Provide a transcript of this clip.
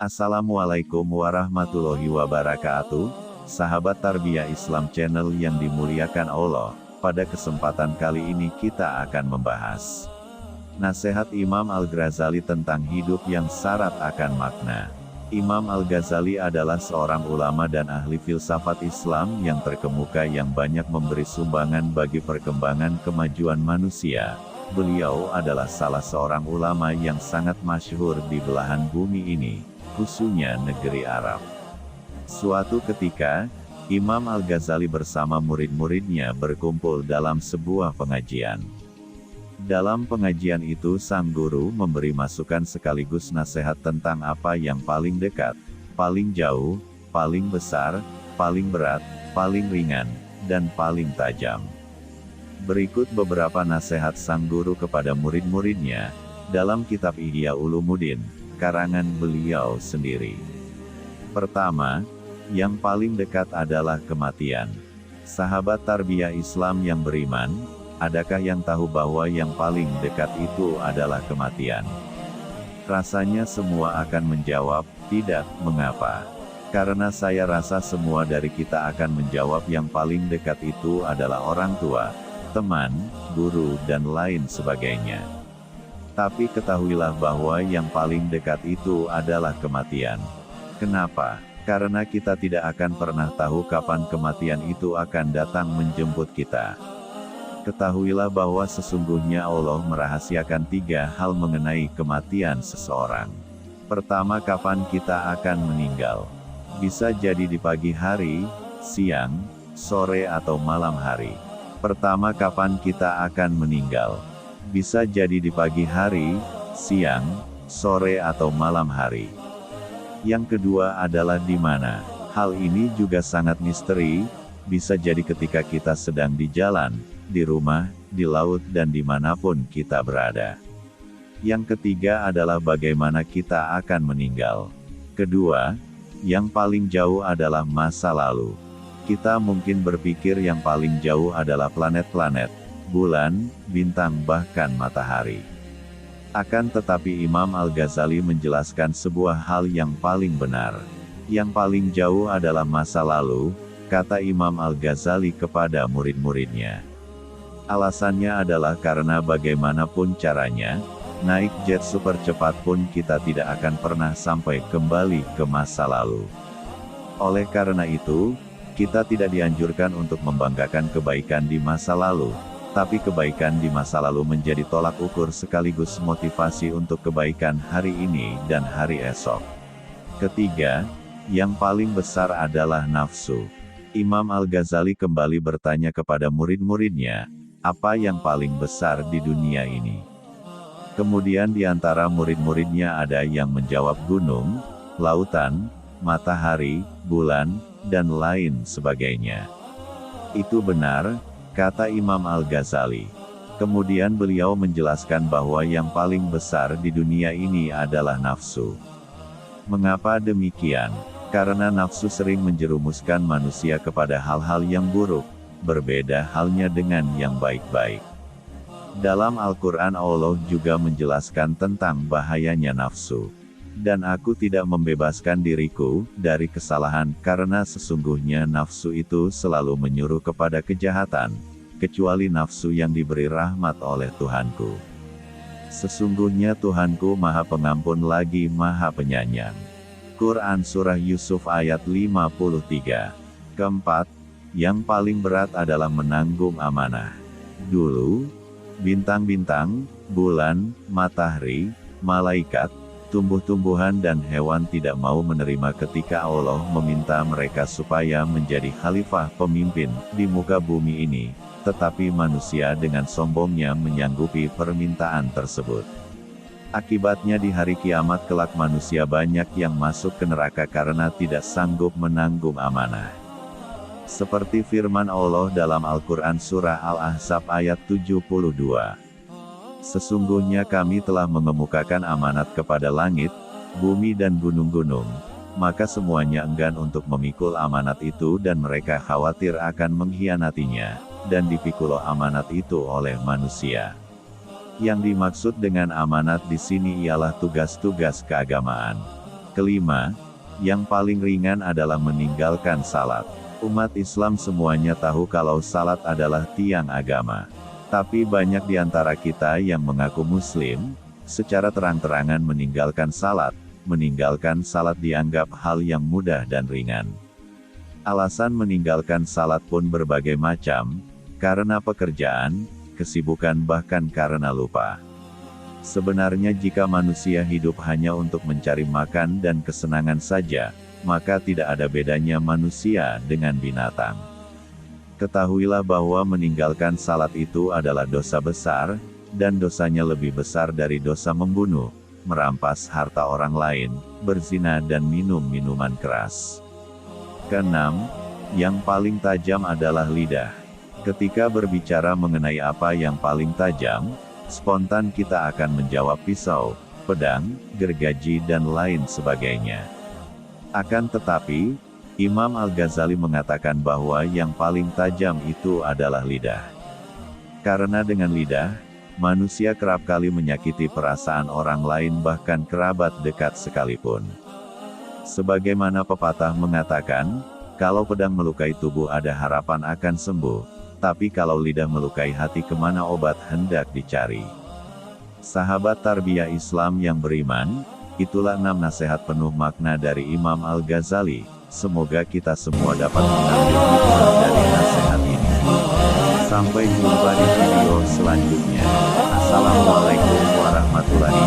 Assalamualaikum warahmatullahi wabarakatuh, sahabat Tarbiyah Islam Channel yang dimuliakan Allah. Pada kesempatan kali ini kita akan membahas nasihat Imam Al-Ghazali tentang hidup yang syarat akan makna. Imam Al-Ghazali adalah seorang ulama dan ahli filsafat Islam yang terkemuka yang banyak memberi sumbangan bagi perkembangan kemajuan manusia. Beliau adalah salah seorang ulama yang sangat masyhur di belahan bumi ini, khususnya negeri Arab. Suatu ketika, Imam Al-Ghazali bersama murid-muridnya berkumpul dalam sebuah pengajian. Dalam pengajian itu sang guru memberi masukan sekaligus nasihat tentang apa yang paling dekat, paling jauh, paling besar, paling berat, paling ringan, dan paling tajam. Berikut beberapa nasihat sang guru kepada murid-muridnya, dalam kitab Ihya Ulumuddin, karangan beliau sendiri. Pertama, yang paling dekat adalah kematian. Sahabat Tarbiyah Islam yang beriman, adakah yang tahu bahwa yang paling dekat itu adalah kematian? Rasanya semua akan menjawab, tidak, mengapa? Karena saya rasa semua dari kita akan menjawab yang paling dekat itu adalah orang tua, teman, guru dan lain sebagainya. Tapi ketahuilah bahwa yang paling dekat itu adalah kematian. Kenapa? Karena kita tidak akan pernah tahu kapan kematian itu akan datang menjemput kita. Ketahuilah bahwa sesungguhnya Allah merahasiakan 3 hal mengenai kematian seseorang. Pertama, kapan kita akan meninggal. Bisa jadi di pagi hari, siang, sore atau malam hari. Pertama, kapan kita akan meninggal. Bisa jadi di pagi hari, siang, sore atau malam hari. Yang kedua adalah di mana. Hal ini juga sangat misteri, bisa jadi ketika kita sedang di jalan, di rumah, di laut dan dimanapun kita berada. Yang ketiga adalah bagaimana kita akan meninggal. Kedua, yang paling jauh adalah masa lalu. Kita mungkin berpikir yang paling jauh adalah planet-planet, bulan, bintang bahkan matahari. Akan tetapi Imam Al-Ghazali menjelaskan sebuah hal yang paling benar. Yang paling jauh adalah masa lalu, kata Imam Al-Ghazali kepada murid-muridnya. Alasannya adalah karena bagaimanapun caranya, naik jet super cepat pun kita tidak akan pernah sampai kembali ke masa lalu. Oleh karena itu, kita tidak dianjurkan untuk membanggakan kebaikan di masa lalu, tapi kebaikan di masa lalu menjadi tolak ukur sekaligus motivasi untuk kebaikan hari ini dan hari esok. Ketiga, yang paling besar adalah nafsu. Imam Al-Ghazali kembali bertanya kepada murid-muridnya, apa yang paling besar di dunia ini? Kemudian di antara murid-muridnya ada yang menjawab gunung, lautan, matahari, bulan, dan lain sebagainya. Itu benar, kata Imam Al-Ghazali. Kemudian beliau menjelaskan bahwa yang paling besar di dunia ini adalah nafsu. Mengapa demikian? Karena nafsu sering menjerumuskan manusia kepada hal-hal yang buruk, berbeda halnya dengan yang baik-baik. Dalam Al-Quran Allah juga menjelaskan tentang bahayanya nafsu. Dan aku tidak membebaskan diriku dari kesalahan, karena sesungguhnya nafsu itu selalu menyuruh kepada kejahatan, kecuali nafsu yang diberi rahmat oleh Tuhanku. Sesungguhnya Tuhanku Maha Pengampun lagi Maha Penyayang. Quran Surah Yusuf ayat 53. Keempat, yang paling berat adalah menanggung amanah. Dulu, bintang-bintang, bulan, matahari, malaikat, tumbuh-tumbuhan dan hewan tidak mau menerima ketika Allah meminta mereka supaya menjadi khalifah pemimpin di muka bumi ini, tetapi manusia dengan sombongnya menyanggupi permintaan tersebut. Akibatnya di hari kiamat kelak manusia banyak yang masuk ke neraka karena tidak sanggup menanggung amanah. Seperti firman Allah dalam Al-Quran Surah Al-Ahzab ayat 72. Sesungguhnya kami telah mengemukakan amanat kepada langit, bumi dan gunung-gunung, maka semuanya enggan untuk memikul amanat itu dan mereka khawatir akan mengkhianatinya, dan dipikul amanat itu oleh manusia. Yang dimaksud dengan amanat di sini ialah tugas-tugas keagamaan. Kelima, yang paling ringan adalah meninggalkan salat. Umat Islam semuanya tahu kalau salat adalah tiang agama. Tapi banyak di antara kita yang mengaku muslim, secara terang-terangan meninggalkan salat. Meninggalkan salat dianggap hal yang mudah dan ringan. Alasan meninggalkan salat pun berbagai macam, karena pekerjaan, kesibukan bahkan karena lupa. Sebenarnya jika manusia hidup hanya untuk mencari makan dan kesenangan saja, maka tidak ada bedanya manusia dengan binatang. Ketahuilah bahwa meninggalkan salat itu adalah dosa besar, dan dosanya lebih besar dari dosa membunuh, merampas harta orang lain, berzina dan minum minuman keras. Keenam, yang paling tajam adalah lidah. Ketika berbicara mengenai apa yang paling tajam, spontan kita akan menjawab pisau, pedang, gergaji dan lain sebagainya. Akan tetapi, Imam Al-Ghazali mengatakan bahwa yang paling tajam itu adalah lidah. Karena dengan lidah, manusia kerap kali menyakiti perasaan orang lain bahkan kerabat dekat sekalipun. Sebagaimana pepatah mengatakan, kalau pedang melukai tubuh ada harapan akan sembuh, tapi kalau lidah melukai hati kemana obat hendak dicari. Sahabat tarbiyah Islam yang beriman, itulah 6 nasihat penuh makna dari Imam Al-Ghazali. Semoga kita semua dapat mengambil hikmah dari nasihat ini. Sampai jumpa di video selanjutnya. Assalamualaikum warahmatullahi wabarakatuh.